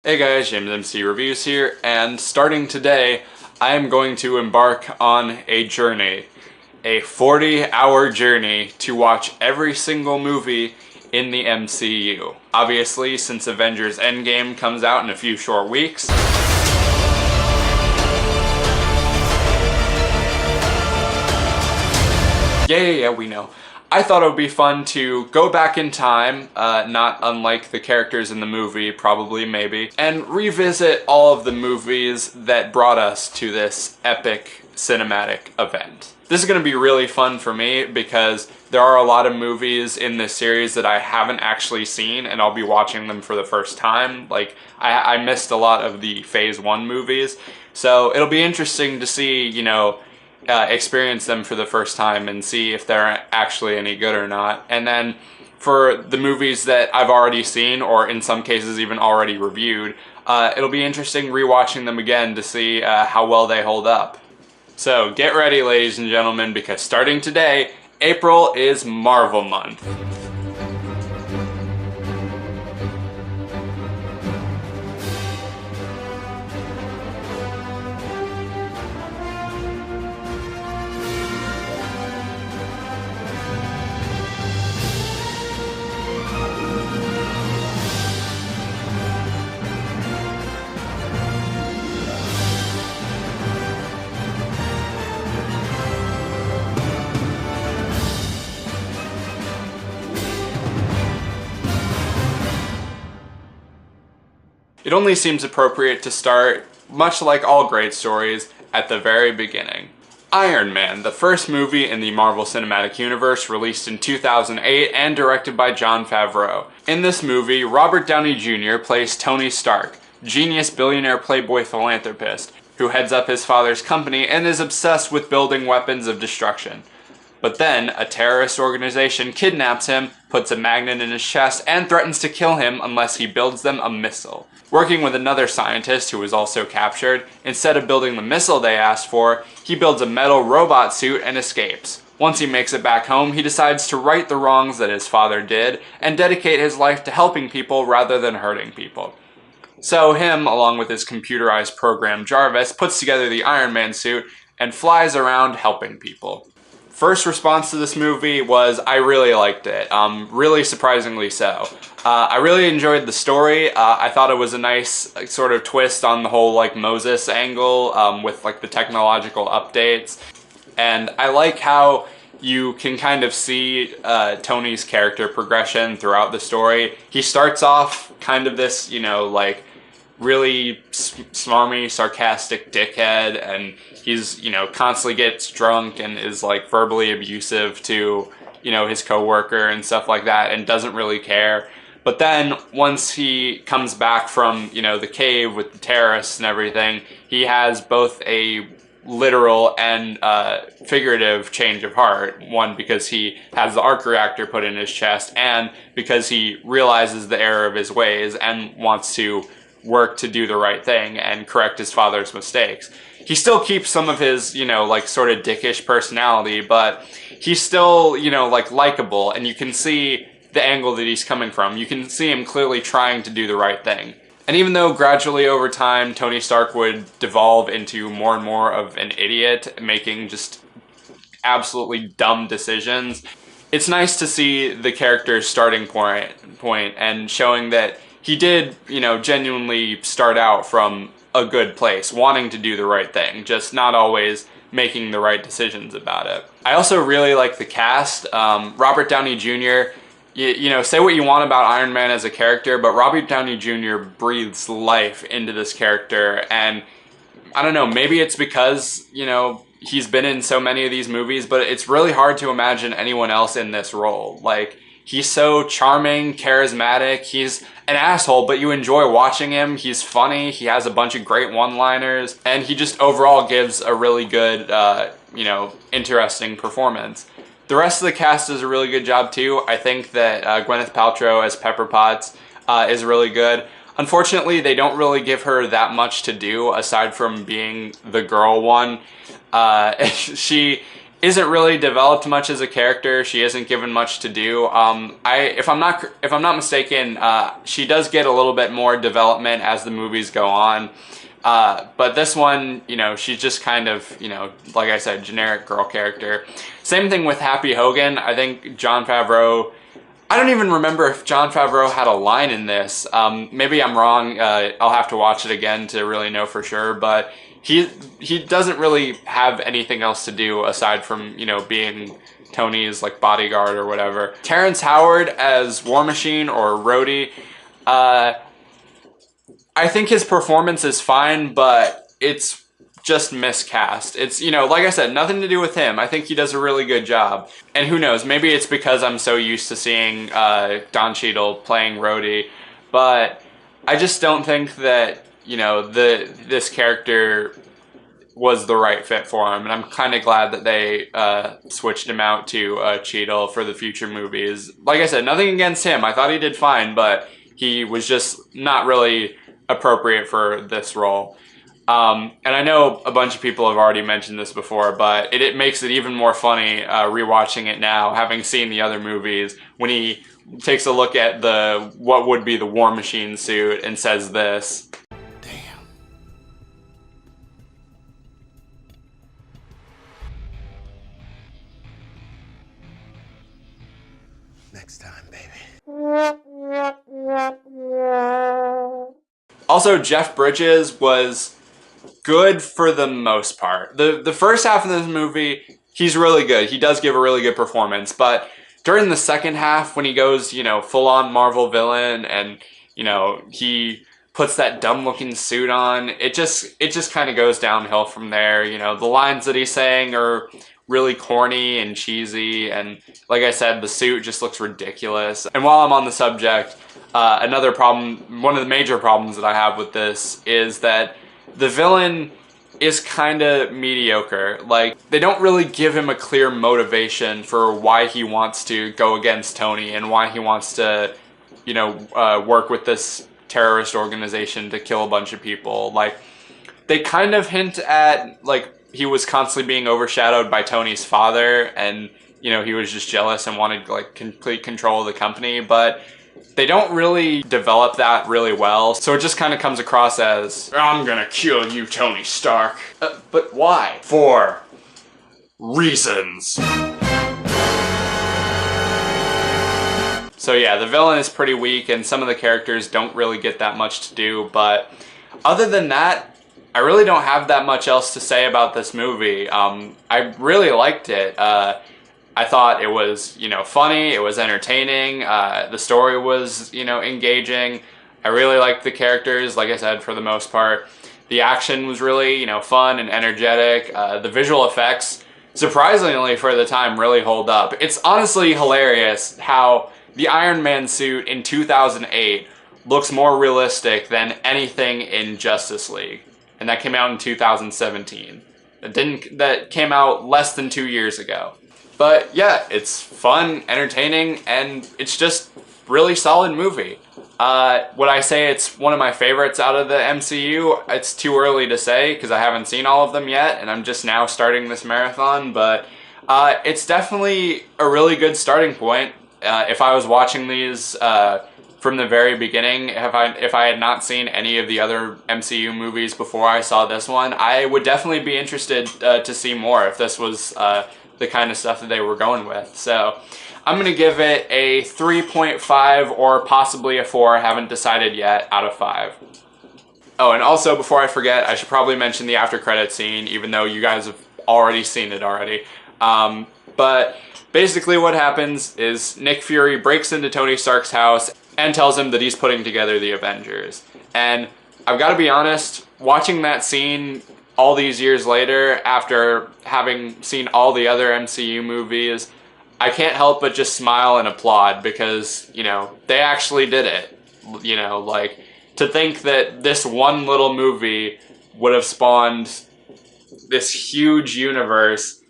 Hey guys, JamesMCD Reviews here, and starting today, I am going to embark on a journey. A 40-hour journey to watch every single movie in the MCU. Obviously, since Avengers Endgame comes out in a few short weeks. Yeah, we know. I thought it would be fun to go back in time, not unlike the characters in the movie, probably, maybe, and revisit all of the movies that brought us to this epic cinematic event. This is going to be really fun for me because there are a lot of movies in this series that I haven't actually seen, and I'll be watching them for the first time. Like, I missed a lot of the Phase 1 movies, so it'll be interesting to see, experience them for the first time and see if they're actually any good or not. And then for the movies that I've already seen, or in some cases even already reviewed, it'll be interesting rewatching them again to see how well they hold up. So get ready, ladies and gentlemen, because starting today, April is Marvel month. It only seems appropriate to start, much like all great stories, at the very beginning. Iron Man, the first movie in the Marvel Cinematic Universe, released in 2008 and directed by Jon Favreau. In this movie, Robert Downey Jr. plays Tony Stark, genius billionaire playboy philanthropist, who heads up his father's company and is obsessed with building weapons of destruction. But then, a terrorist organization kidnaps him, puts a magnet in his chest, and threatens to kill him unless he builds them a missile. Working with another scientist who was also captured, instead of building the missile they asked for, he builds a metal robot suit and escapes. Once he makes it back home, he decides to right the wrongs that his father did, and dedicate his life to helping people rather than hurting people. So him, along with his computerized program Jarvis, puts together the Iron Man suit and flies around helping people. First response to this movie was I really liked it, really surprisingly so. I really enjoyed the story. I thought it was a nice sort of twist on the whole Moses angle with the technological updates. And I like how you can kind of see Tony's character progression throughout the story. He starts off kind of this, really smarmy, sarcastic dickhead, and he's, constantly gets drunk and is verbally abusive to, his coworker and stuff like that, and doesn't really care. But then once he comes back from, the cave with the terrorists and everything, he has both a literal and figurative change of heart. One, because he has the arc reactor put in his chest, and because he realizes the error of his ways and wants to work to do the right thing and correct his father's mistakes. He still keeps some of his, sort of dickish personality, but he's still, likable, and you can see the angle that he's coming from. You can see him clearly trying to do the right thing. And even though gradually over time, Tony Stark would devolve into more and more of an idiot, making just absolutely dumb decisions, it's nice to see the character's starting point and showing that he did, genuinely start out from a good place, wanting to do the right thing, just not always making the right decisions about it. I also really like the cast. Robert Downey Jr., say what you want about Iron Man as a character, but Robert Downey Jr. breathes life into this character, and I don't know, maybe it's because, he's been in so many of these movies, but it's really hard to imagine anyone else in this role. He's so charming, charismatic, he's an asshole, but you enjoy watching him. He's funny, he has a bunch of great one-liners, and he just overall gives a really good, interesting performance. The rest of the cast does a really good job too. I think that Gwyneth Paltrow as Pepper Potts is really good. Unfortunately, they don't really give her that much to do aside from being the girl one. She isn't really developed much as a character. She isn't given much to do. If I'm not mistaken, she does get a little bit more development as the movies go on. But this one, you know, she's just kind of, you know, like I said, generic girl character. Same thing with Happy Hogan. I think Jon Favreau, I don't even remember if Jon Favreau had a line in this. Maybe I'm wrong. I'll have to watch it again to really know for sure. But he doesn't really have anything else to do aside from, you know, being Tony's like bodyguard or whatever. Terrence Howard as War Machine or Rhodey. I think his performance is fine, but it's just miscast. It's, you know, like I said, nothing to do with him. I think he does a really good job. And who knows, maybe it's because I'm so used to seeing Don Cheadle playing Rhodey, but I just don't think that, you know, this character was the right fit for him. And I'm kind of glad that they switched him out to Cheadle for the future movies. Like I said, nothing against him. I thought he did fine, but he was just not really appropriate for this role. And I know a bunch of people have already mentioned this before, but it makes it even more funny rewatching it now, having seen the other movies, when he takes a look at what would be the War Machine suit and says this. Damn. Next time, baby. Also, Jeff Bridges was good for the most part. The first half of this movie, he's really good. He does give a really good performance. But during the second half, when he goes, you know, full-on Marvel villain and, you know, he puts that dumb-looking suit on, it just kind of goes downhill from there. You know, the lines that he's saying are really corny and cheesy. And like I said, the suit just looks ridiculous. And while I'm on the subject, another problem, one of the major problems that I have with this is that the villain is kind of mediocre. Like, they don't really give him a clear motivation for why he wants to go against Tony and why he wants to, you know, work with this terrorist organization to kill a bunch of people. Like, they kind of hint at, like, he was constantly being overshadowed by Tony's father and, you know, he was just jealous and wanted, like, complete control of the company, but they don't really develop that really well, so it just kind of comes across as, I'm gonna kill you, Tony Stark. But why? For reasons. So yeah, the villain is pretty weak, and some of the characters don't really get that much to do, but other than that, I really don't have that much else to say about this movie. I really liked it. I thought it was, you know, funny, it was entertaining, the story was, you know, engaging. I really liked the characters, like I said, for the most part. The action was really, you know, fun and energetic. The visual effects, surprisingly for the time, really hold up. It's honestly hilarious how the Iron Man suit in 2008 looks more realistic than anything in Justice League. And that came out in 2017. That came out less than 2 years ago. But yeah, it's fun, entertaining, and it's just really solid movie. Would I say it's one of my favorites out of the MCU? It's too early to say because I haven't seen all of them yet, and I'm just now starting this marathon, but it's definitely a really good starting point. If I was watching these from the very beginning, if I had not seen any of the other MCU movies before I saw this one, I would definitely be interested to see more if this was the kind of stuff that they were going with. So I'm going to give it a 3.5 or possibly a 4, I haven't decided yet, out of 5. Oh, and also before I forget, I should probably mention the after credit scene, even though you guys have already seen it already. But basically what happens is Nick Fury breaks into Tony Stark's house and tells him that he's putting together the Avengers. And I've got to be honest, watching that scene all these years later, after having seen all the other MCU movies, I can't help but just smile and applaud because, you know, they actually did it. You know, like, to think that this one little movie would have spawned this huge universe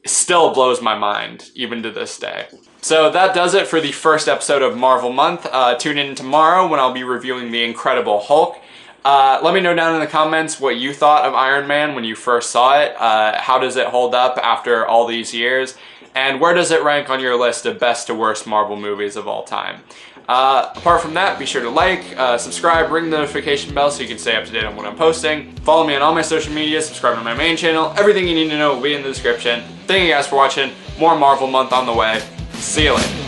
still blows my mind, even to this day. So that does it for the first episode of Marvel Month. Tune in tomorrow when I'll be reviewing The Incredible Hulk. Let me know down in the comments what you thought of Iron Man when you first saw it. How does it hold up after all these years? And where does it rank on your list of best to worst Marvel movies of all time? Apart from that, be sure to like, subscribe, ring the notification bell so you can stay up to date on what I'm posting. Follow me on all my social media, subscribe to my main channel. Everything you need to know will be in the description. Thank you guys for watching. More Marvel month on the way. See you later.